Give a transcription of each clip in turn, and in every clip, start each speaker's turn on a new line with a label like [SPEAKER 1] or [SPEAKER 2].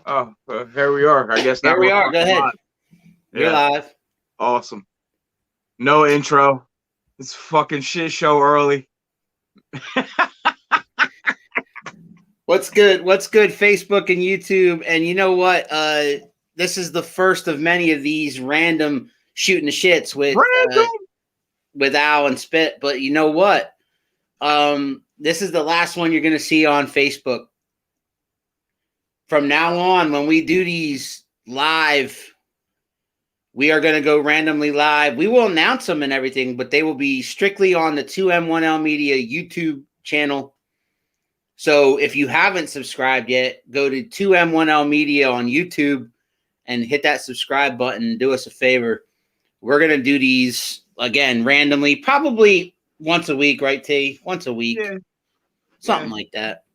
[SPEAKER 1] Oh, here we are. I guess now
[SPEAKER 2] Here we
[SPEAKER 1] we're
[SPEAKER 2] are. Go
[SPEAKER 1] fucking
[SPEAKER 2] ahead.
[SPEAKER 1] live.
[SPEAKER 2] You're
[SPEAKER 1] Yeah,
[SPEAKER 2] live.
[SPEAKER 1] awesome. No intro. It's fucking shit show early.
[SPEAKER 2] What's good? What's good? Facebook and YouTube. And you know what? This is the first of many of these random shooting the shits
[SPEAKER 1] Random.
[SPEAKER 2] with Al and Spit. But you know what? This is the last one you're gonna see on Facebook. From now on, when we do these live, we are going to go randomly live. We will announce them and everything, but they will be strictly on the 2M1L Media YouTube channel. So if you haven't subscribed yet, go to 2M1L Media on YouTube and hit that subscribe button. Do us a favor. We're going to do these again randomly, probably once a week, right, T? Once a week.
[SPEAKER 1] Yeah.
[SPEAKER 2] Something like that.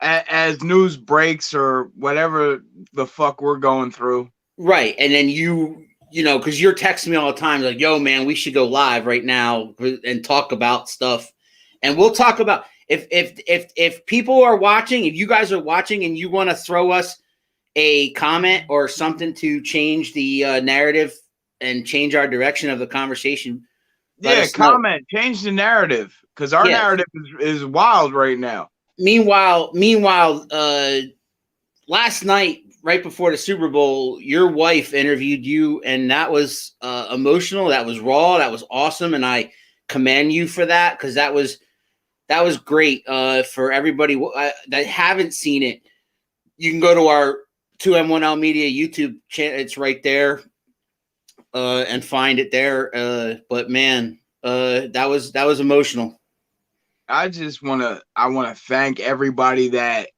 [SPEAKER 1] As news breaks or whatever the fuck we're going through.
[SPEAKER 2] Right. And then you know, because you're texting me all the time, like, yo, man, we should go live right now and talk about stuff. And we'll talk about if people are watching, if you guys are watching and you want to throw us a comment or something to change the narrative and change our direction of the conversation.
[SPEAKER 1] Yeah, comment, change the narrative, because our narrative is wild right now.
[SPEAKER 2] Meanwhile, last night, right before the Super Bowl, your wife interviewed you, and that was emotional. That was raw. That was awesome, and I commend you for that, because that was great for everybody that haven't seen it. You can go to our 2M1L Media YouTube channel. It's right there, and find it there. But man, that was emotional.
[SPEAKER 1] I want to thank everybody that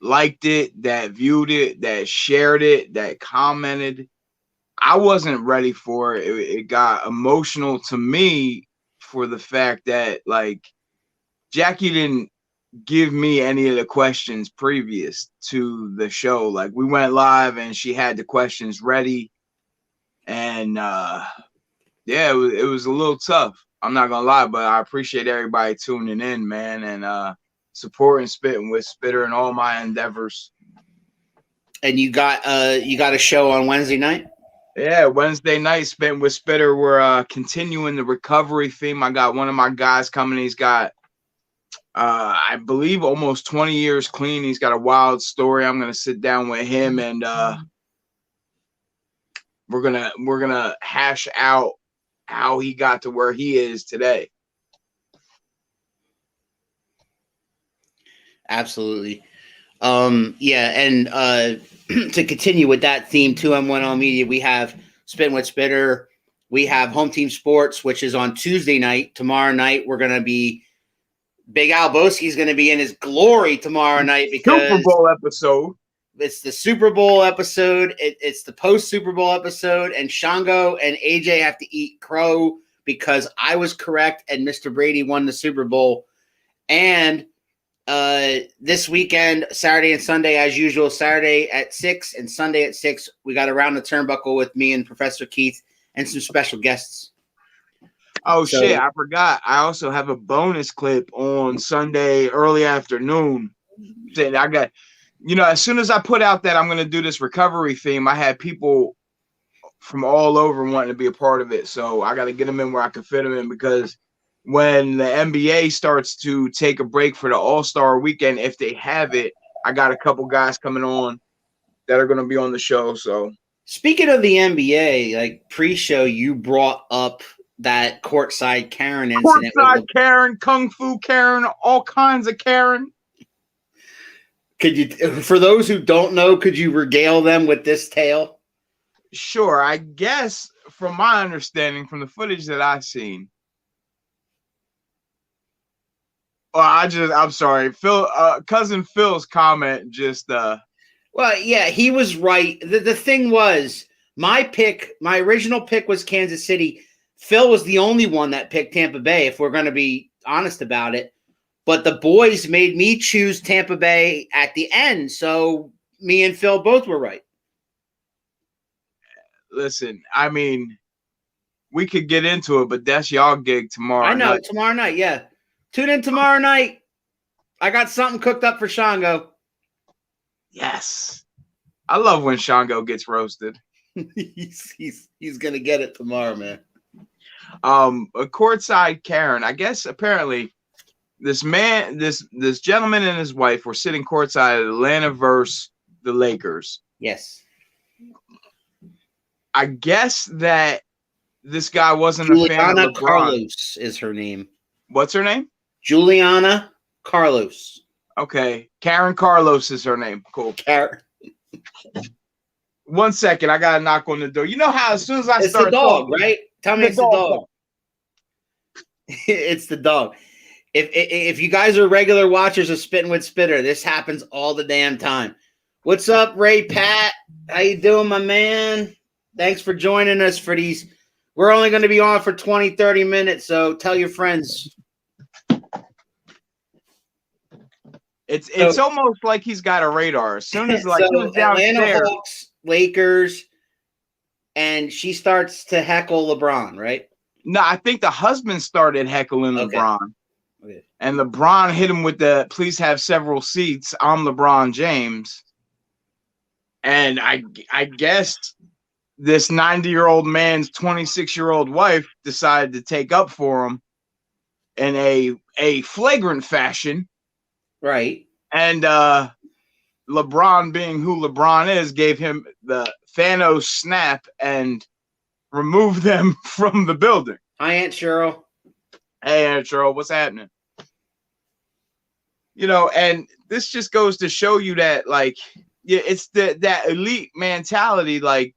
[SPEAKER 1] liked it, that viewed it, that shared it, that commented. I wasn't ready for it. It got emotional to me for the fact that, like, Jackie didn't give me any of the questions previous to the show. Like, we went live and she had the questions ready, and yeah, it was a little tough. I'm not gonna lie, but I appreciate everybody tuning in, man, and supporting Spitting with Spitter and all my endeavors.
[SPEAKER 2] And you got a show on Wednesday night?
[SPEAKER 1] Yeah, Wednesday night, Spitting with Spitter. We're continuing the recovery theme. I got one of my guys coming. He's got I believe almost 20 years clean. He's got a wild story. I'm gonna sit down with him, and we're gonna hash out how he got to where he is today.
[SPEAKER 2] Absolutely. Yeah, and to continue with that theme, 2M1L Media, we have Spitting with Spitter. We have Home Team Sports, which is on Tuesday night. Tomorrow night, we're going to be Big Al Boski's going to be in his glory tomorrow night, because
[SPEAKER 1] Super Bowl episode.
[SPEAKER 2] It's the Super Bowl episode. It's the post Super Bowl episode, and Shango and AJ have to eat crow because I was correct and Mr. Brady won the Super Bowl. And this weekend, Saturday and Sunday, as usual, Saturday at 6 and Sunday at 6, we got Around the Turnbuckle with me and Professor Keith and some special guests.
[SPEAKER 1] Oh, shit, I forgot. I also have a bonus clip on Sunday early afternoon. I got, as soon as I put out that I'm going to do this recovery theme, I had people from all over wanting to be a part of it. So I got to get them in where I can fit them in, because when the NBA starts to take a break for the All-Star weekend, if they have it, I got a couple guys coming on that are going to be on the show. So
[SPEAKER 2] speaking of the NBA, like pre-show, you brought up that courtside Karen incident.
[SPEAKER 1] Courtside Karen, Kung Fu Karen, all kinds of Karen.
[SPEAKER 2] Could you, for those who don't know, could you regale them with this tale?
[SPEAKER 1] Sure. I guess from my understanding, from the footage that I've seen, I'm sorry, Phil, cousin Phil's comment just
[SPEAKER 2] well, yeah, he was right. The thing was, my original pick was Kansas City. Phil was the only one that picked Tampa Bay, if we're going to be honest about it. But the boys made me choose Tampa Bay at the end, so me and Phil both were right.
[SPEAKER 1] Listen, I mean, we could get into it, but that's y'all gig tomorrow night.
[SPEAKER 2] I know, tomorrow night, yeah. Tune in tomorrow night. I got something cooked up for Shango.
[SPEAKER 1] Yes. I love when Shango gets roasted.
[SPEAKER 2] he's gonna get it tomorrow, man.
[SPEAKER 1] A courtside Karen. I guess apparently this gentleman and his wife were sitting courtside at Atlanta versus the Lakers.
[SPEAKER 2] Yes.
[SPEAKER 1] I guess that this guy wasn't
[SPEAKER 2] Juliana
[SPEAKER 1] a fan of LeBron.
[SPEAKER 2] Carlos is her name.
[SPEAKER 1] What's her name?
[SPEAKER 2] Juliana Carlos.
[SPEAKER 1] Okay. Karen Carlos is her name. Cool.
[SPEAKER 2] Karen.
[SPEAKER 1] 1 second. I got to knock on the door. You know how as soon as I
[SPEAKER 2] it's
[SPEAKER 1] start
[SPEAKER 2] the dog,
[SPEAKER 1] talking,
[SPEAKER 2] right? Tell me it's the dog. It's the dog. If you guys are regular watchers of Spittin' with Spitter, this happens all the damn time. What's up, Ray Pat? How you doing, my man? Thanks for joining us for these. We're only going to be on for 20, 30 minutes, so tell your friends.
[SPEAKER 1] It's almost like he's got a radar. As soon as like
[SPEAKER 2] so Atlanta Hawks, Lakers, and she starts to heckle LeBron, right?
[SPEAKER 1] No, I think the husband started heckling LeBron.
[SPEAKER 2] Okay.
[SPEAKER 1] And LeBron hit him with the "please have several seats. I'm LeBron James." And I guess this 90-year-old man's 26-year-old wife decided to take up for him in a flagrant fashion.
[SPEAKER 2] Right.
[SPEAKER 1] And LeBron, being who LeBron is, gave him the Thanos snap and removed them from the building.
[SPEAKER 2] Hi, Aunt Cheryl.
[SPEAKER 1] Hey, Aunt Cheryl, what's happening? You know, and this just goes to show you that, like, yeah, it's that elite mentality. Like,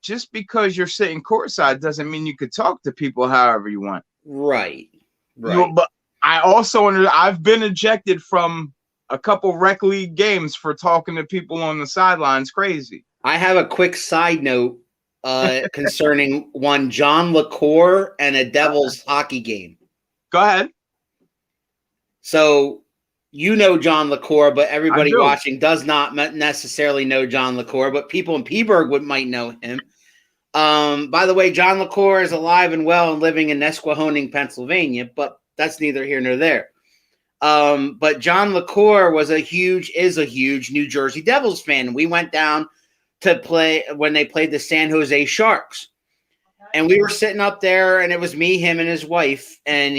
[SPEAKER 1] just because you're sitting courtside doesn't mean you could talk to people however you want.
[SPEAKER 2] Right.
[SPEAKER 1] But I also I've been ejected from a couple rec league games for talking to people on the sidelines. Crazy.
[SPEAKER 2] I have a quick side note concerning one John LaCour and a Devils hockey game.
[SPEAKER 1] Go ahead.
[SPEAKER 2] So you know John LaCour, but everybody watching does not necessarily know John LaCour, but people in Peaburg might know him. By the way, John LaCour is alive and well and living in Nesquehoning, Pennsylvania, but that's neither here nor there. But John LaCour is a huge New Jersey Devils fan. We went down to play when they played the San Jose Sharks. And we were sitting up there, and it was me, him, and his wife. And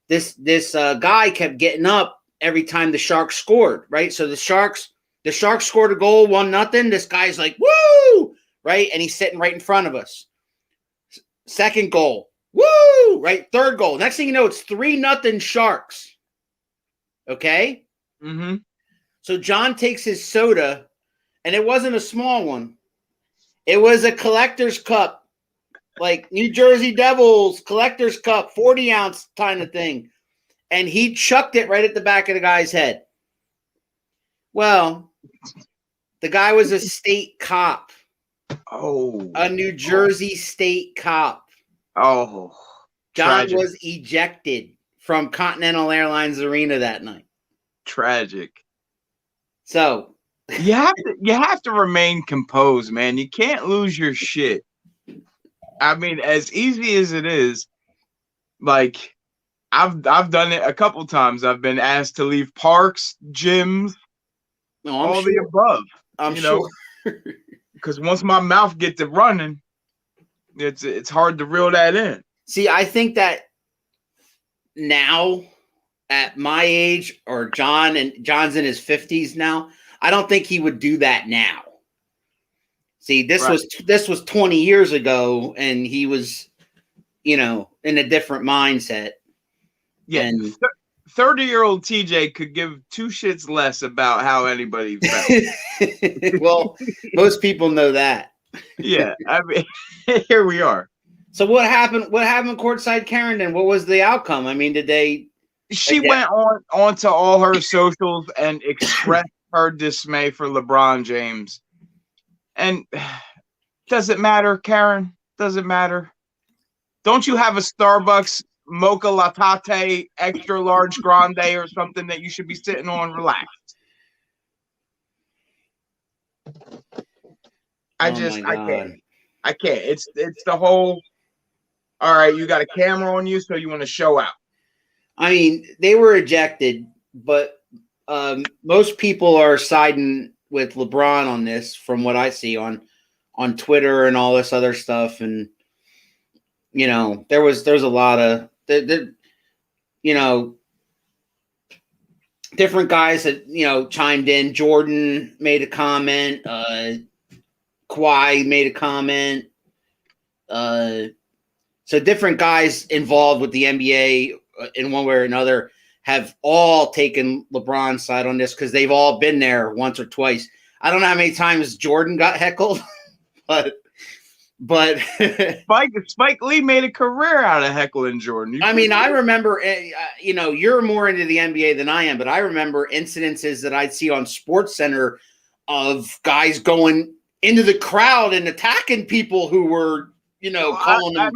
[SPEAKER 2] this guy kept getting up every time the Sharks scored, right? So the Sharks scored a goal, 1-0. This guy's like, woo, right? And he's sitting right in front of us. Second goal, woo, right? Third goal. Next thing you know, it's 3-0 Sharks. Okay?
[SPEAKER 1] Mm-hmm.
[SPEAKER 2] So John takes his soda, and it wasn't a small one. It was a collector's cup, like New Jersey Devils collector's cup, 40-ounce kind of thing. And he chucked it right at the back of the guy's head. Well, the guy was a state cop.
[SPEAKER 1] Oh.
[SPEAKER 2] A New Jersey state cop.
[SPEAKER 1] Oh.
[SPEAKER 2] John was ejected from Continental Airlines Arena that night.
[SPEAKER 1] Tragic.
[SPEAKER 2] So
[SPEAKER 1] you have to remain composed, man. You can't lose your shit. I mean, as easy as it is, like I've done it a couple times. I've been asked to leave parks, gyms, all the above.
[SPEAKER 2] I'm sure.
[SPEAKER 1] Because once my mouth gets to running, it's hard to reel that in.
[SPEAKER 2] See, I think that now at my age, or John's in his 50s now, I don't think he would do that now. See, this was 20 years ago, and he was, in a different mindset.
[SPEAKER 1] Yeah, and 30-year-old TJ could give two shits less about how anybody felt.
[SPEAKER 2] Well, most people know that.
[SPEAKER 1] Yeah, I mean, here we are.
[SPEAKER 2] So what happened? What happened courtside Karen then? What was the outcome? I mean, did they?
[SPEAKER 1] She went onto all her socials and expressed her dismay for LeBron James. And does it matter, Karen? Does it matter? Don't you have a Starbucks mocha latte, extra large grande or something that you should be sitting on relaxed? I can't. It's the whole, all right, you got a camera on you, so you want to show out.
[SPEAKER 2] I mean, they were ejected, but most people are siding with LeBron on this, from what I see on Twitter and all this other stuff, and there's a lot of different guys that chimed in. Jordan made a comment. Kawhi made a comment. So different guys involved with the NBA in one way or another have all taken LeBron's side on this because they've all been there once or twice. I don't know how many times Jordan got heckled, but
[SPEAKER 1] Spike Lee made a career out of heckling Jordan.
[SPEAKER 2] I remember, you're more into the NBA than I am, but I remember incidences that I'd see on SportsCenter of guys going into the crowd and attacking people who were, calling them.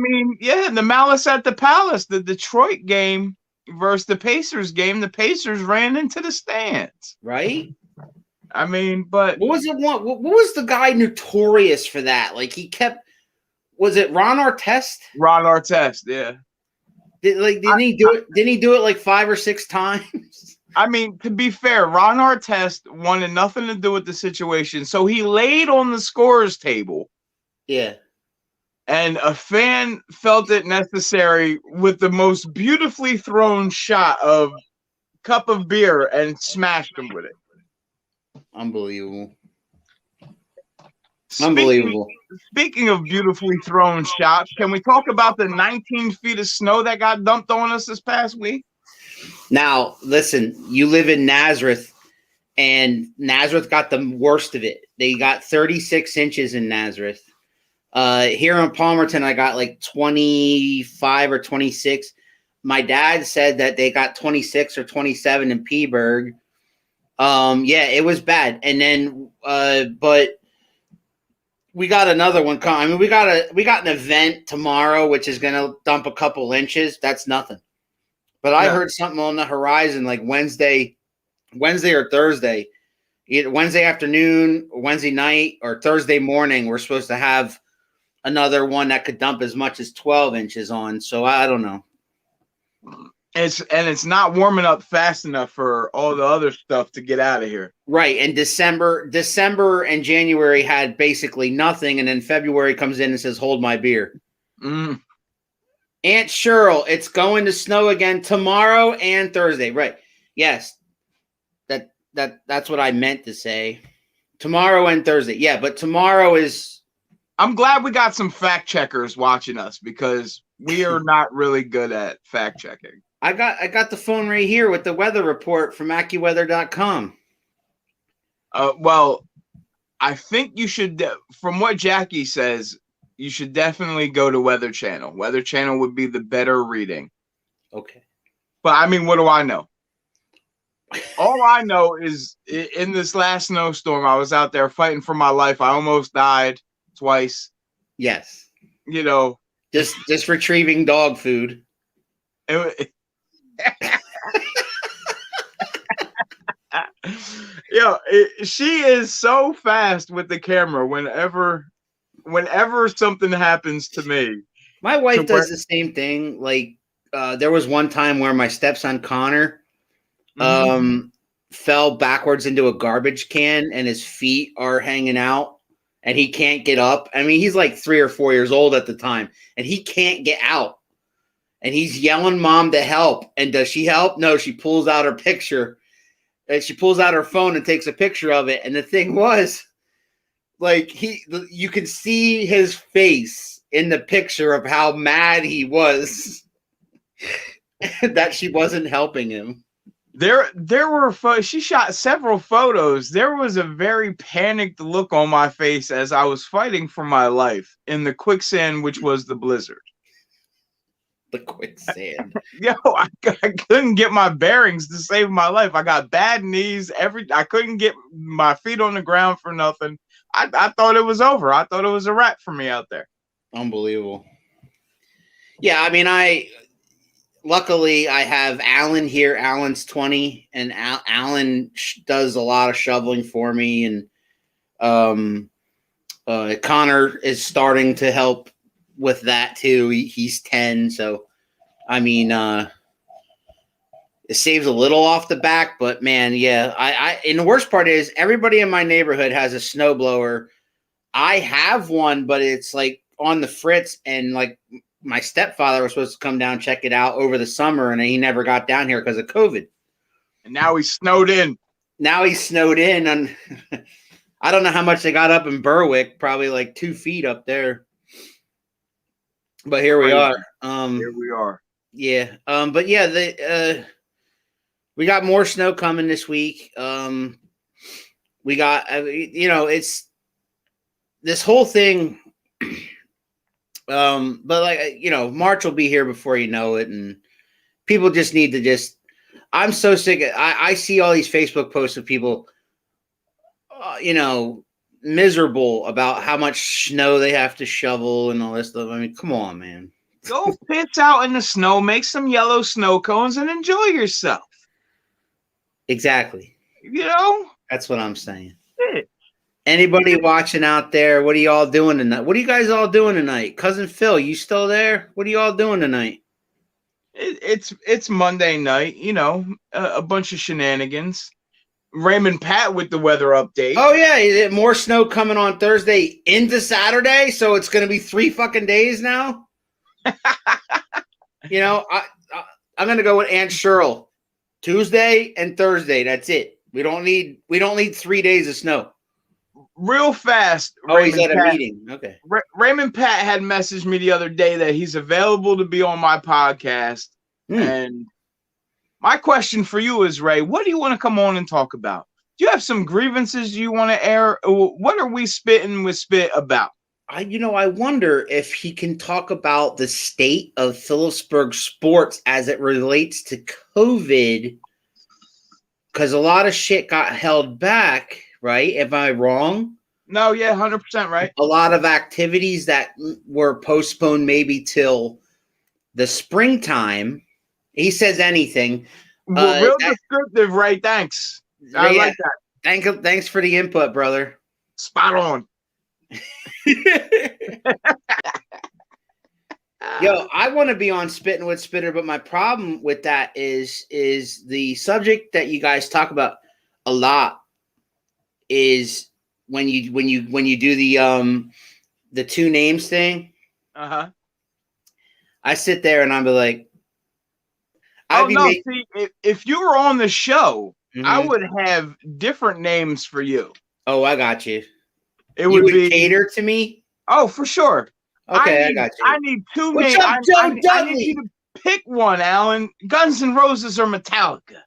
[SPEAKER 1] The Malice at the Palace, the Detroit game versus the Pacers game, the Pacers ran into the stands.
[SPEAKER 2] Right?
[SPEAKER 1] But
[SPEAKER 2] what was the guy notorious for that? Like was it Ron Artest?
[SPEAKER 1] Ron Artest, yeah.
[SPEAKER 2] Didn't he do it? Didn't he do it like 5 or 6 times?
[SPEAKER 1] To be fair, Ron Artest wanted nothing to do with the situation, so he laid on the scorer's table.
[SPEAKER 2] Yeah.
[SPEAKER 1] And a fan felt it necessary with the most beautifully thrown shot of cup of beer and smashed him with it.
[SPEAKER 2] Unbelievable.
[SPEAKER 1] Speaking of beautifully thrown shots, can we talk about the 19 feet of snow that got dumped on us this past week?
[SPEAKER 2] Now, listen, you live in Nazareth, and Nazareth got the worst of it. They got 36 inches in Nazareth. Here in Palmerton, I got like 25 or 26. My dad said that they got 26 or 27 in Peaburg. It was bad. And then, but we got another one coming. We got an event tomorrow, which is going to dump a couple inches. That's nothing. But I heard something on the horizon, like Wednesday or Thursday, either Wednesday afternoon, or Wednesday night, or Thursday morning. We're supposed to have another one that could dump as much as 12 inches on. So I don't know.
[SPEAKER 1] It's not warming up fast enough for all the other stuff to get out of here.
[SPEAKER 2] Right. And December and January had basically nothing. And then February comes in and says, hold my beer.
[SPEAKER 1] Mm.
[SPEAKER 2] Aunt Cheryl, it's going to snow again tomorrow and Thursday. Right. Yes. That's what I meant to say. Tomorrow and Thursday. Yeah, but tomorrow is...
[SPEAKER 1] I'm glad we got some fact checkers watching us because we are not really good at fact checking.
[SPEAKER 2] I got the phone right here with the weather report from AccuWeather.com.
[SPEAKER 1] Well, I think you should, from what Jackie says, you should definitely go to Weather Channel. Weather Channel would be the better reading.
[SPEAKER 2] Okay.
[SPEAKER 1] But what do I know? All I know is in this last snowstorm, I was out there fighting for my life. I almost died twice.
[SPEAKER 2] Yes. Just retrieving dog food.
[SPEAKER 1] She is so fast with the camera whenever something happens to me.
[SPEAKER 2] My wife does the same thing. Like there was one time where my stepson Connor fell backwards into a garbage can and his feet are hanging out and he can't get up. He's like 3 or 4 years old at the time and he can't get out. And he's yelling mom to help. And does she help? No, she pulls out her picture. And she pulls out her phone and takes a picture of it. And the thing was, like, you can see his face in the picture of how mad he was that she wasn't helping him.
[SPEAKER 1] There were she shot several photos. There was a very panicked look on my face as I was fighting for my life in the quicksand, which was the blizzard.
[SPEAKER 2] The quicksand.
[SPEAKER 1] I couldn't get my bearings to save my life. I got bad knees. I couldn't get my feet on the ground for nothing. I thought it was over. I thought it was a wrap for me out there.
[SPEAKER 2] Unbelievable. Yeah, luckily I have Alan here. Alan's 20, and Alan does a lot of shoveling for me, and Connor is starting to help with that too. He's 10, so It saves a little off the back, but man, yeah. And the worst part is everybody in my neighborhood has a snowblower. I have one, but it's like on the fritz, and like my stepfather was supposed to come down check it out over the summer, and he never got down here because of COVID.
[SPEAKER 1] And now he's snowed in.
[SPEAKER 2] Now he's snowed in, and I don't know how much they got up in Berwick, probably like 2 feet up there. But here we are.
[SPEAKER 1] Here we are.
[SPEAKER 2] Yeah. But yeah, we got more snow coming this week. We got, it's this whole thing. But like, March will be here before you know it. And people just need to I'm so sick. I see all these Facebook posts of people, miserable about how much snow they have to shovel and all this stuff. I mean, come on, man.
[SPEAKER 1] Go pitch out in the snow, make some yellow snow cones, and enjoy yourself.
[SPEAKER 2] Exactly.
[SPEAKER 1] That's
[SPEAKER 2] what I'm saying. Anybody watching out there? What are y'all doing tonight? What are you guys all doing tonight? Cousin Phil, you still there? What are you all doing tonight?
[SPEAKER 1] It's Monday night. A bunch of shenanigans. Raymond Pat with the weather update.
[SPEAKER 2] Oh yeah, more snow coming on Thursday into Saturday, so it's going to be 3 fucking days now. I'm going to go with Aunt Cheryl. Tuesday and Thursday. That's it. We don't need 3 days of snow.
[SPEAKER 1] Real fast.
[SPEAKER 2] He's at a meeting. Okay.
[SPEAKER 1] Raymond Pat had messaged me the other day that he's available to be on my podcast. And my question for you is, Ray, what do you want to come on and talk about? Do you have some grievances you want to air? What are we spitting with spit about?
[SPEAKER 2] I wonder if he can talk about the state of Phillipsburg sports as it relates to COVID, because a lot of shit got held back, right? Am I wrong?
[SPEAKER 1] No, yeah, 100% right.
[SPEAKER 2] A lot of activities that were postponed maybe till the springtime. He says anything.
[SPEAKER 1] Real descriptive, Ray. Thanks. I like that.
[SPEAKER 2] Thanks for the input, brother.
[SPEAKER 1] Spot on.
[SPEAKER 2] Yo, I want to be on Spitting with Spitter, but my problem with that is the subject that you guys talk about a lot is when you do the 2 names thing.
[SPEAKER 1] Uh-huh.
[SPEAKER 2] I sit there and I'm like,
[SPEAKER 1] see, if you were on the show, I would have different names for you.
[SPEAKER 2] Oh, I got you.
[SPEAKER 1] You would
[SPEAKER 2] cater to me?
[SPEAKER 1] Oh, for sure.
[SPEAKER 2] Okay, I got you.
[SPEAKER 1] I need 2 names.
[SPEAKER 2] What's up, Joe Dudley?
[SPEAKER 1] I need you to pick one, Alan. Guns N' Roses or Metallica?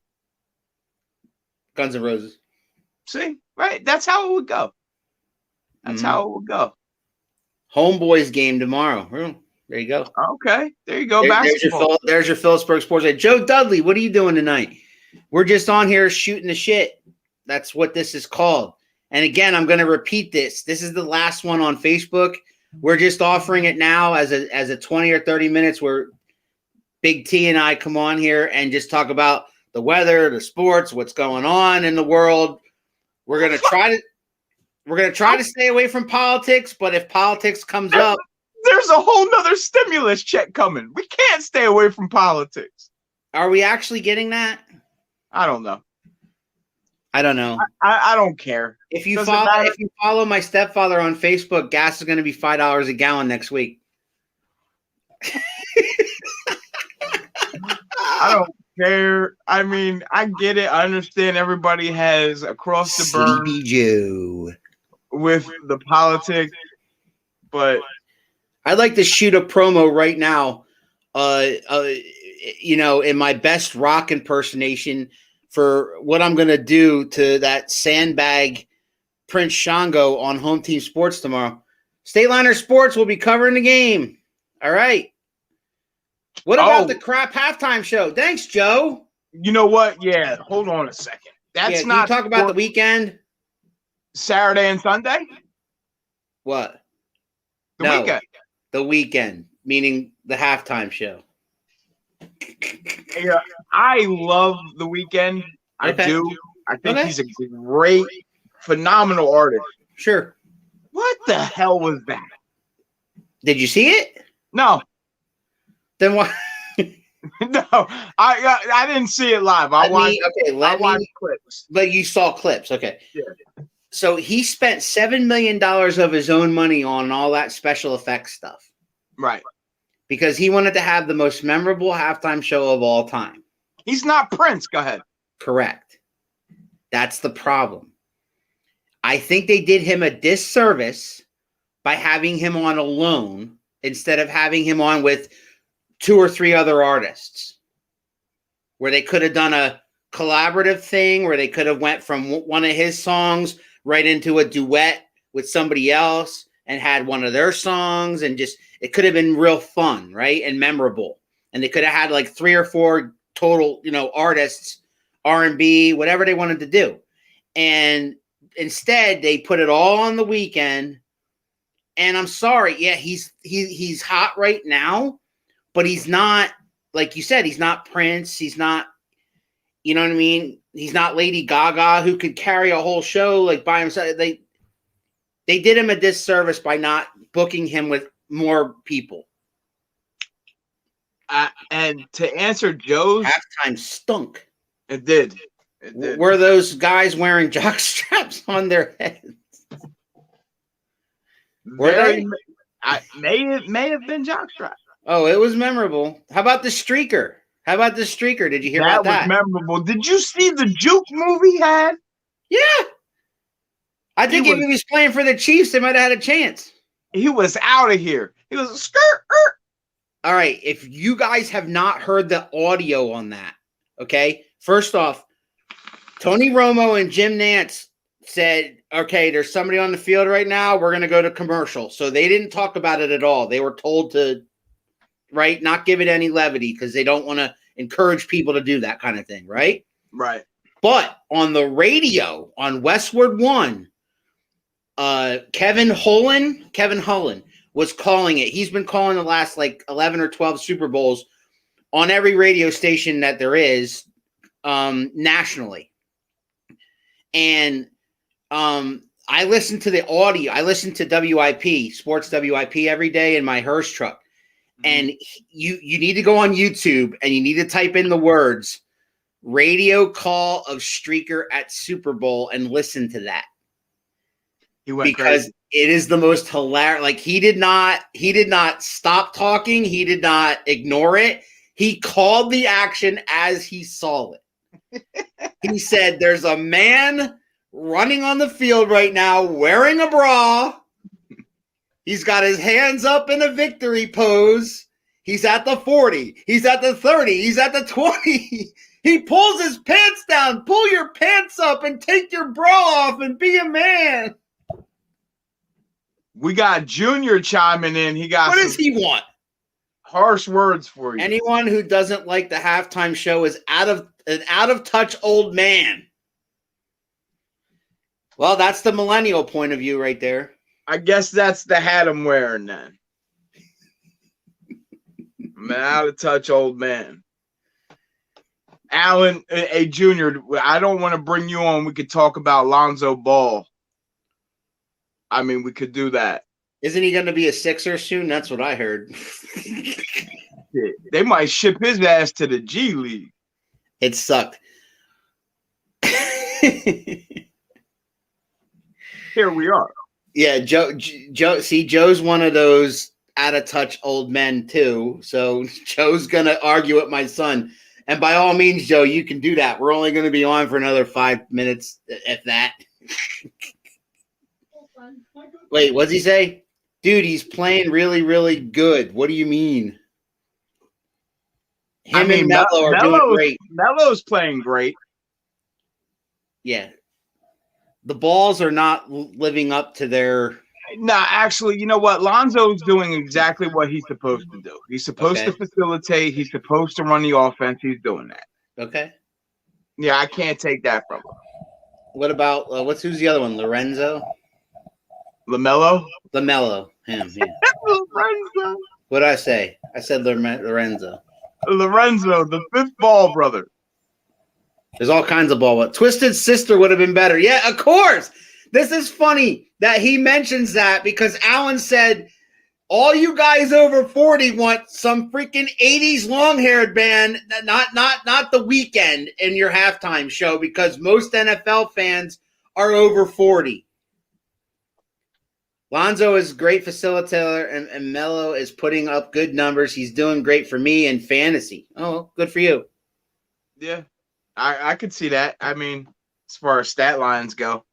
[SPEAKER 2] Guns N' Roses.
[SPEAKER 1] See? Right? That's how it would go. That's how it would go.
[SPEAKER 2] Homeboys game tomorrow. There you go.
[SPEAKER 1] Okay. There you go. Basketball.
[SPEAKER 2] There's your Phillipsburg Sports Day. Joe Dudley, what are you doing tonight? We're just on here shooting the shit. That's what this is called. And again, I'm going to repeat this. This is the last one on Facebook. We're just offering it now as a 20 or 30 minutes where Big T and I come on here and just talk about the weather, the sports, what's going on in the world. We're going to try to stay away from politics, but if politics comes up,
[SPEAKER 1] there's a whole nother stimulus check coming. We can't stay away from politics.
[SPEAKER 2] Are we actually getting that?
[SPEAKER 1] I don't know.
[SPEAKER 2] I don't know.
[SPEAKER 1] I don't care.
[SPEAKER 2] If you follow my stepfather on Facebook, gas is going to be $5 a gallon next week.
[SPEAKER 1] I don't care. I mean, I get it. I understand everybody has across the burn
[SPEAKER 2] CB Joe
[SPEAKER 1] with the politics, but
[SPEAKER 2] I'd like to shoot a promo right now. In my best rock impersonation for what I'm going to do to that sandbag Prince Shango on Home Team Sports tomorrow. Stateliner Sports will be covering the game. All right. What about the crap halftime show? Thanks, Joe.
[SPEAKER 1] You know what? Yeah, hold on a second. That's not.
[SPEAKER 2] Can you talk about the weekend?
[SPEAKER 1] Saturday and Sunday?
[SPEAKER 2] What?
[SPEAKER 1] The weekend.
[SPEAKER 2] The weekend, meaning the halftime show.
[SPEAKER 1] Yeah, I love The Weeknd. I do. I think he's a great, phenomenal artist.
[SPEAKER 2] Sure.
[SPEAKER 1] What the hell was that?
[SPEAKER 2] Did you see it?
[SPEAKER 1] No.
[SPEAKER 2] Then why?
[SPEAKER 1] No, I didn't see it live. I watched clips.
[SPEAKER 2] But you saw clips, okay?
[SPEAKER 1] Yeah.
[SPEAKER 2] So he spent $7 million of his own money on all that special effects stuff,
[SPEAKER 1] Right?
[SPEAKER 2] because he wanted to have the most memorable halftime show of all time.
[SPEAKER 1] He's not Prince. Go ahead.
[SPEAKER 2] Correct. That's the problem. I think they did him a disservice by having him on alone instead of having him on with 2 or 3 other artists, where they could have done a collaborative thing, where they could have went from one of his songs right into a duet with somebody else and had one of their songs, and just, it could have been real fun, right? And memorable. And they could have had like 3 or 4 total, artists, R&B, whatever they wanted to do. And instead they put it all on the weekend. And I'm sorry, yeah, he's hot right now, but he's not, like you said, he's not Prince. He's not, you know what I mean? He's not Lady Gaga, who could carry a whole show like by himself. They did him a disservice by not booking him with more people.
[SPEAKER 1] And to answer Joe's,
[SPEAKER 2] halftime stunk.
[SPEAKER 1] It did.
[SPEAKER 2] Were those guys wearing jock straps on their heads? Were they?
[SPEAKER 1] May have been jock straps.
[SPEAKER 2] Oh, it was memorable. How about the streaker? Did you hear about that?
[SPEAKER 1] That was memorable. Did you see the Juke movie he had?
[SPEAKER 2] Yeah. I think if he was playing for the Chiefs, they might have had a chance.
[SPEAKER 1] He was out of here. He was a skirt.
[SPEAKER 2] All right. If you guys have not heard the audio on that, okay, first off, Tony Romo and Jim Nantz said, okay, there's somebody on the field right now. We're going to go to commercial. So they didn't talk about it at all. They were told to, right, not give it any levity because they don't want to encourage people to do that kind of thing, right?
[SPEAKER 1] Right.
[SPEAKER 2] But on the radio, on Westward One, Kevin Holland was calling it. He's been calling the last like 11 or 12 Super Bowls on every radio station that there is nationally. And I listen to the audio. I listen to WIP, Sports WIP every day in my hearse truck. And you need to go on YouTube and you need to type in the words radio call of Streaker at Super Bowl and listen to that.
[SPEAKER 1] He went
[SPEAKER 2] because
[SPEAKER 1] crazy.
[SPEAKER 2] It is the most hilarious. Like he did not stop talking. He did not ignore it. He called the action as he saw it. He said, there's a man running on the field right now wearing a bra. He's got his hands up in a victory pose. He's at the 40. He's at the 30. He's at the 20. He pulls his pants down. Pull your pants up and take your bra off and be a man.
[SPEAKER 1] We got Junior chiming in. He got.
[SPEAKER 2] What does he want?
[SPEAKER 1] Harsh words for you.
[SPEAKER 2] Anyone who doesn't like the halftime show is an out of touch old man. Well, that's the millennial point of view right there.
[SPEAKER 1] I guess that's the hat I'm wearing then. I'm an out of touch old man. Alan, hey, Junior, I don't want to bring you on. We could talk about Lonzo Ball. I mean, we could do that.
[SPEAKER 2] Isn't he going to be a Sixer soon? That's what I heard.
[SPEAKER 1] They might ship his ass to the G League.
[SPEAKER 2] It sucked.
[SPEAKER 1] Here we are.
[SPEAKER 2] Yeah, Joe. See, Joe's one of those out of touch old men too. So Joe's gonna argue with my son. And by all means, Joe, you can do that. We're only going to be on for another 5 minutes, if that. Wait, what's he say? Dude, he's playing really, really good. What do you mean? Him and Melo are doing great.
[SPEAKER 1] Melo's playing great.
[SPEAKER 2] Yeah. The balls are not living up to their...
[SPEAKER 1] Nah, actually, you know what? Lonzo's doing exactly what he's supposed to do. He's supposed to facilitate. He's supposed to run the offense. He's doing that.
[SPEAKER 2] Okay.
[SPEAKER 1] Yeah, I can't take that from him.
[SPEAKER 2] What about, who's the other one? LaMelo? LaMelo. Him, yeah.
[SPEAKER 1] Lorenzo.
[SPEAKER 2] What did I say? I said Lorenzo.
[SPEAKER 1] Lorenzo, the fifth ball brother.
[SPEAKER 2] There's all kinds of ball. But Twisted Sister would have been better. Yeah, of course. This is funny that he mentions that because Alan said All you guys over 40 want some freaking 80s long-haired band, not the Weeknd in your halftime show, because most NFL fans are over 40. Lonzo is a great facilitator, and Melo is putting up good numbers. He's doing great for me in fantasy. Oh, good for you.
[SPEAKER 1] Yeah, I could see that. I mean, as far as stat lines go,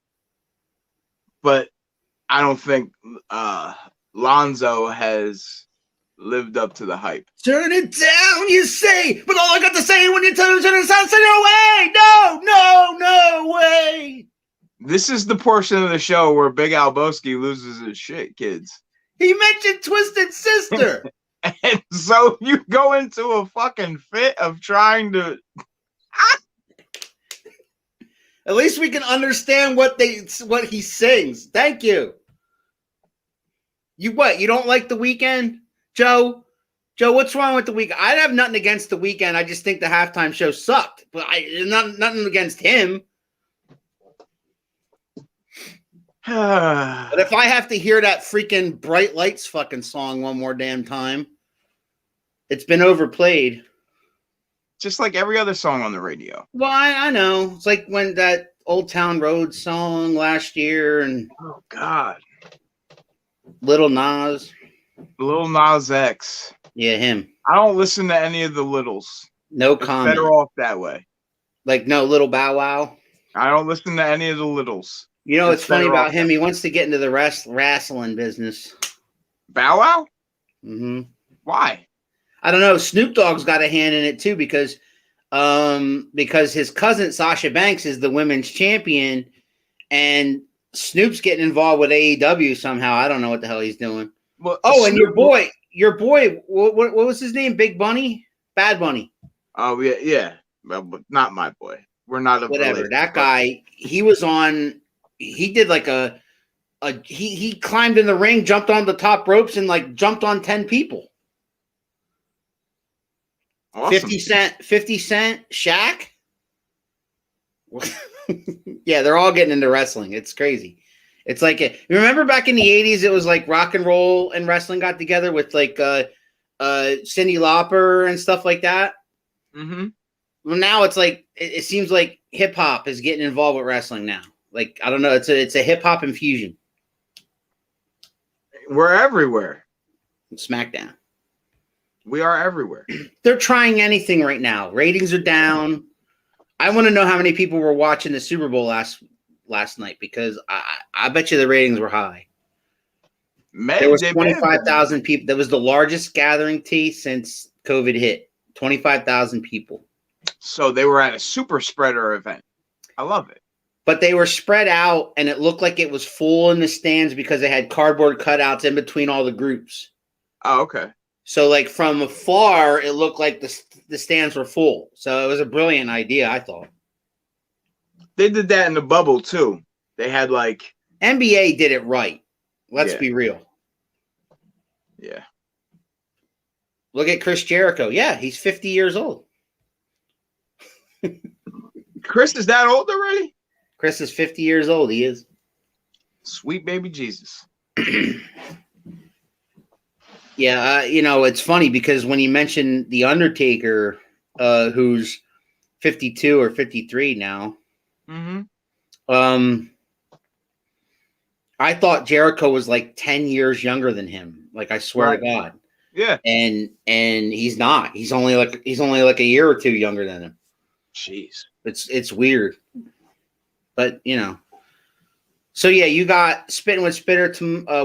[SPEAKER 1] but I don't think Lonzo has lived up to the hype.
[SPEAKER 2] Turn it down, you say, but all I got to say when you turn it down, say no way, no way.
[SPEAKER 1] This is the portion of the show where Big Alboski loses his shit, kids.
[SPEAKER 2] He mentioned Twisted Sister.
[SPEAKER 1] And so you go into a fucking fit of trying to...
[SPEAKER 2] At least we can understand what he sings. Thank you. You what? You don't like The Weeknd, Joe? Joe, what's wrong with The Weeknd? I have nothing against The Weeknd. I just think the halftime show sucked. But nothing against him. But if I have to hear that freaking Bright Lights fucking song one more damn time, it's been overplayed.
[SPEAKER 1] Just like every other song on the radio.
[SPEAKER 2] Well, I know. It's like when that Old Town Road song last year and...
[SPEAKER 1] Oh, God.
[SPEAKER 2] Lil Nas
[SPEAKER 1] X.
[SPEAKER 2] Yeah, him.
[SPEAKER 1] I don't listen to any of the littles.
[SPEAKER 2] No comment.
[SPEAKER 1] Better off that way.
[SPEAKER 2] Like no Little Bow Wow?
[SPEAKER 1] I don't listen to any of the littles.
[SPEAKER 2] You know what's funny about him? He wants to get into the wrestling business.
[SPEAKER 1] Bow Wow?
[SPEAKER 2] Mm-hmm.
[SPEAKER 1] Why?
[SPEAKER 2] I don't know. Snoop Dogg's got a hand in it too because his cousin Sasha Banks is the women's champion, and Snoop's getting involved with AEW somehow. I don't know what the hell he's doing.
[SPEAKER 1] Well,
[SPEAKER 2] and your boy, what was his name? Big Bunny? Bad Bunny.
[SPEAKER 1] Oh yeah. Well, but not my boy. We're not a
[SPEAKER 2] whatever. That guy, he was on. He did like he climbed in the ring, jumped on the top ropes, and like jumped on 10 people.
[SPEAKER 1] Awesome.
[SPEAKER 2] 50 Cent, Shaq. Yeah, they're all getting into wrestling. It's crazy. It's like you remember back in the 80s, it was like rock and roll and wrestling got together with like Cyndi Lauper and stuff like that.
[SPEAKER 1] Mm-hmm.
[SPEAKER 2] Well, now it's like it seems like hip hop is getting involved with wrestling now. Like I don't know, it's a hip hop infusion.
[SPEAKER 1] We're everywhere.
[SPEAKER 2] SmackDown.
[SPEAKER 1] We are everywhere.
[SPEAKER 2] They're trying anything right now. Ratings are down. I want to know how many people were watching the Super Bowl last night because I bet you the ratings were high. There was 25,000 people. That was the largest gathering since COVID hit. 25,000 people.
[SPEAKER 1] So they were at a super spreader event. I love it.
[SPEAKER 2] But they were spread out, and it looked like it was full in the stands because they had cardboard cutouts in between all the groups.
[SPEAKER 1] Oh, okay.
[SPEAKER 2] So, like, from afar, it looked like the stands were full. So it was a brilliant idea, I thought.
[SPEAKER 1] They did that in the bubble, too. They had, like...
[SPEAKER 2] NBA did it right. Let's be real.
[SPEAKER 1] Yeah.
[SPEAKER 2] Look at Chris Jericho. Yeah, he's 50 years old.
[SPEAKER 1] Chris is that old already?
[SPEAKER 2] Chris is 50 years old. He is.
[SPEAKER 1] Sweet baby Jesus.
[SPEAKER 2] Yeah, it's funny because when you mentioned The Undertaker, who's 52 or 53 now, I thought Jericho was like 10 years younger than him. Like, I swear to God.
[SPEAKER 1] Yeah.
[SPEAKER 2] And he's not. He's only like a year or two younger than him.
[SPEAKER 1] Jeez.
[SPEAKER 2] It's weird. But, So, yeah, you got Spitting with Spitter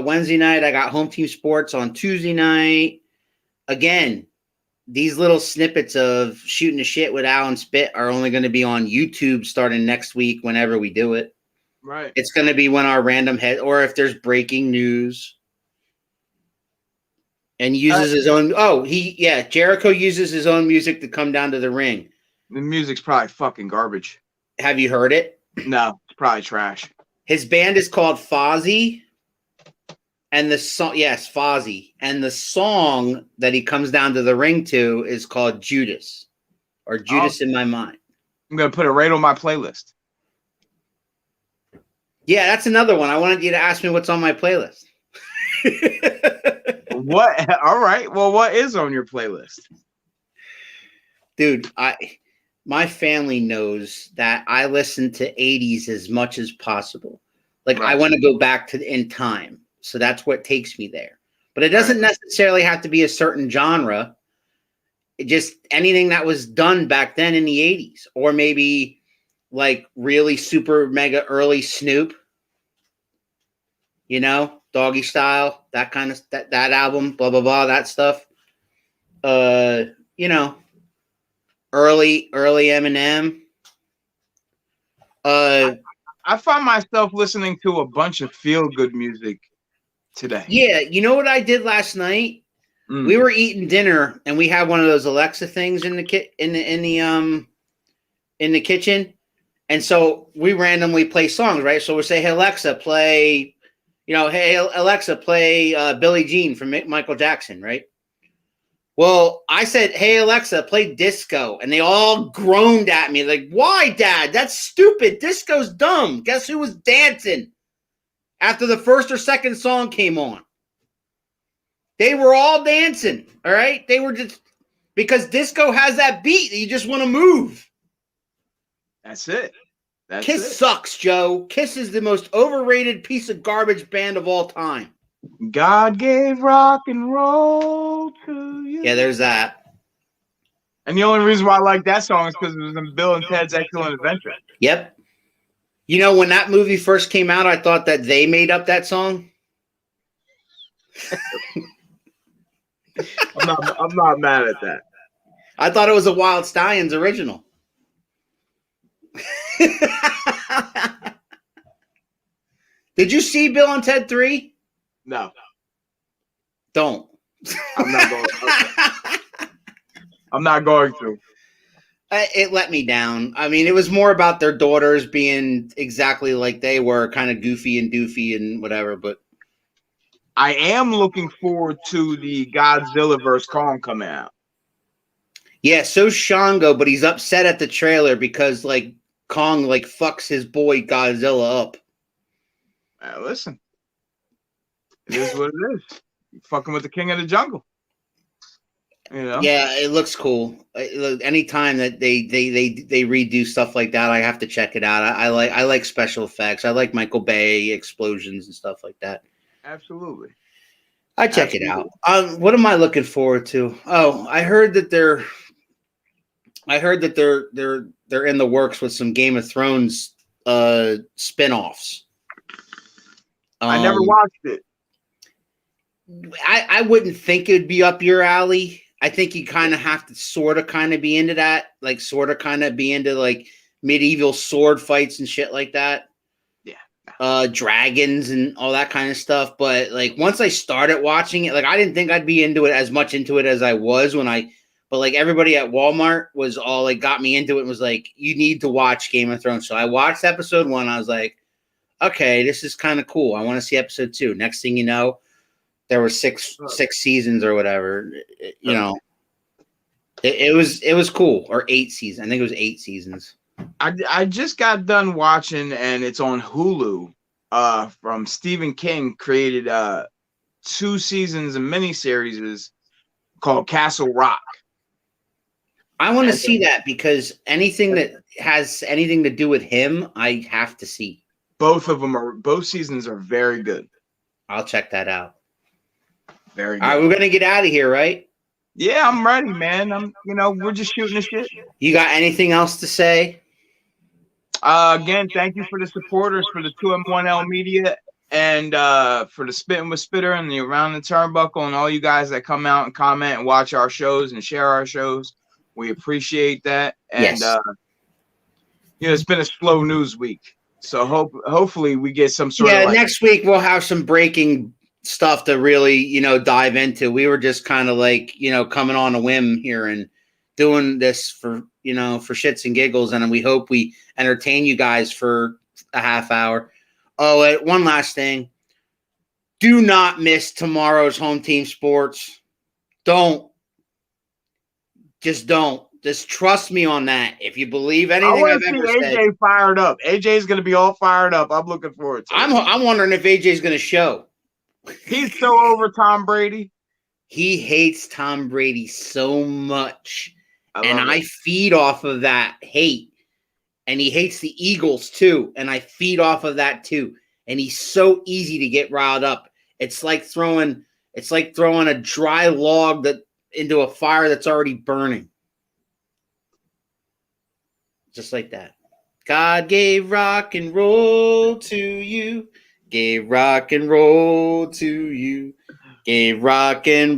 [SPEAKER 2] Wednesday night. I got Home Team Sports on Tuesday night. Again, these little snippets of Shooting the Shit with Al and Spit are only going to be on YouTube starting next week whenever we do it.
[SPEAKER 1] Right.
[SPEAKER 2] It's going to be when our random head, or if there's breaking news. And uses his own. Jericho uses his own music to come down to the ring.
[SPEAKER 1] The music's probably fucking garbage.
[SPEAKER 2] Have you heard it?
[SPEAKER 1] No, it's probably trash.
[SPEAKER 2] His band is called Fozzy, and the song, Fozzy, and the song that he comes down to the ring to is called Judas, or Judas in My Mind.
[SPEAKER 1] I'm gonna put it right on my playlist.
[SPEAKER 2] Yeah, that's another one. I wanted you to ask me what's on my playlist.
[SPEAKER 1] What? All right. Well, what is on your playlist?
[SPEAKER 2] Dude, my family knows that I listen to 80s as much as possible. Like I
[SPEAKER 1] Right.
[SPEAKER 2] want to go back to in time. So that's what takes me there. But it doesn't necessarily have to be a certain genre. It just anything that was done back then in the 80s, or maybe like really super mega early Snoop, Doggy Style, that kind of that album, blah blah blah, that stuff. You know, early Eminem.
[SPEAKER 1] I find myself listening to a bunch of feel good music today.
[SPEAKER 2] Yeah, you know what I did last night? We were eating dinner and we had one of those Alexa things in the kitchen, and so we randomly play songs, right? So we say, "Hey Alexa, play," "Hey Alexa, play Billie Jean from Michael Jackson," right? Well, I said, "Hey Alexa, play disco," and they all groaned at me like, "Why, Dad? That's stupid. Disco's dumb." Guess who was dancing after the first or second song came on? They were all dancing, all right? They were just because disco has that beat that you just want to move.
[SPEAKER 1] That's it.
[SPEAKER 2] Kiss sucks, Joe. Kiss is the most overrated piece of garbage band of all time.
[SPEAKER 1] God gave rock and roll to you.
[SPEAKER 2] Yeah, there's that.
[SPEAKER 1] And the only reason why I like that song is because it was in Bill and Ted's Excellent Adventure.
[SPEAKER 2] Yep. When that movie first came out, I thought that they made up that song.
[SPEAKER 1] I'm not mad at that.
[SPEAKER 2] I thought it was a Wild Stallions original. Did you see Bill and Ted 3?
[SPEAKER 1] No.
[SPEAKER 2] Don't.
[SPEAKER 1] I'm not going to. I'm not going to.
[SPEAKER 2] It let me down. I mean, it was more about their daughters being exactly like they were, kind of goofy and doofy and whatever, but
[SPEAKER 1] I am looking forward to the Godzilla vs. Kong coming out.
[SPEAKER 2] Yeah, so Shango, but he's upset at the trailer because like Kong like fucks his boy Godzilla up.
[SPEAKER 1] Listen, it is what it is. You're fucking with the king of the jungle.
[SPEAKER 2] Yeah, it looks cool. Anytime that they redo stuff like that, I have to check it out. I like special effects. I like Michael Bay explosions and stuff like that.
[SPEAKER 1] Absolutely.
[SPEAKER 2] I check it out. What am I looking forward to? Oh, I heard that they're in the works with some Game of Thrones spin-offs.
[SPEAKER 1] I never watched it.
[SPEAKER 2] I wouldn't think it would be up your alley. I think you kind of have to sort of kind of be into that, like sort of kind of be into like medieval sword fights and shit like that. Dragons and all that kind of stuff. But like once I started watching it, like I didn't think I'd be into it as much into it as I was but like everybody at Walmart was all like got me into it and was like, you need to watch Game of Thrones. So I watched episode 1. I was like, okay, this is kind of cool. I want to see episode 2. Next thing you know, there were six seasons or whatever. It was cool. Or 8 seasons. I think it was 8 seasons.
[SPEAKER 1] I just got done watching, and it's on Hulu. From Stephen King, created 2 seasons of miniseries called Castle Rock.
[SPEAKER 2] I want to see that because anything that has anything to do with him, I have to see.
[SPEAKER 1] Both seasons are very good.
[SPEAKER 2] I'll check that out.
[SPEAKER 1] Very good.
[SPEAKER 2] All right, we're gonna get out of here, right?
[SPEAKER 1] Yeah, I'm ready, man. We're just shooting the shit.
[SPEAKER 2] You got anything else to say?
[SPEAKER 1] Again, thank you for the supporters for the 2M1L Media and for the Spitting with Spitter and the Around the Turnbuckle and all you guys that come out and comment and watch our shows and share our shows. We appreciate that. And
[SPEAKER 2] yes.
[SPEAKER 1] It's been a slow news week, so hopefully we get some sort of
[SPEAKER 2] next week we'll have some breaking stuff to really dive into. We were just kind of like coming on a whim here and doing this for shits and giggles, and we hope we entertain you guys for a half hour. Oh, one last thing. Do not miss tomorrow's Home Team Sports. Don't. Just trust me on that. If you believe anything I've ever said.
[SPEAKER 1] AJ fired up. AJ's going to be all fired up. I'm looking forward to it.
[SPEAKER 2] I'm wondering if AJ's going to show.
[SPEAKER 1] He's so over Tom Brady.
[SPEAKER 2] He hates Tom Brady so much. And
[SPEAKER 1] love
[SPEAKER 2] I
[SPEAKER 1] it.
[SPEAKER 2] feed off of that hate. And he hates the Eagles too. And I feed off of that too. And he's so easy to get riled up. It's like throwing a dry log into a fire that's already burning. Just like that. God gave rock and roll to you. Gave rock and roll to you. Gave rock and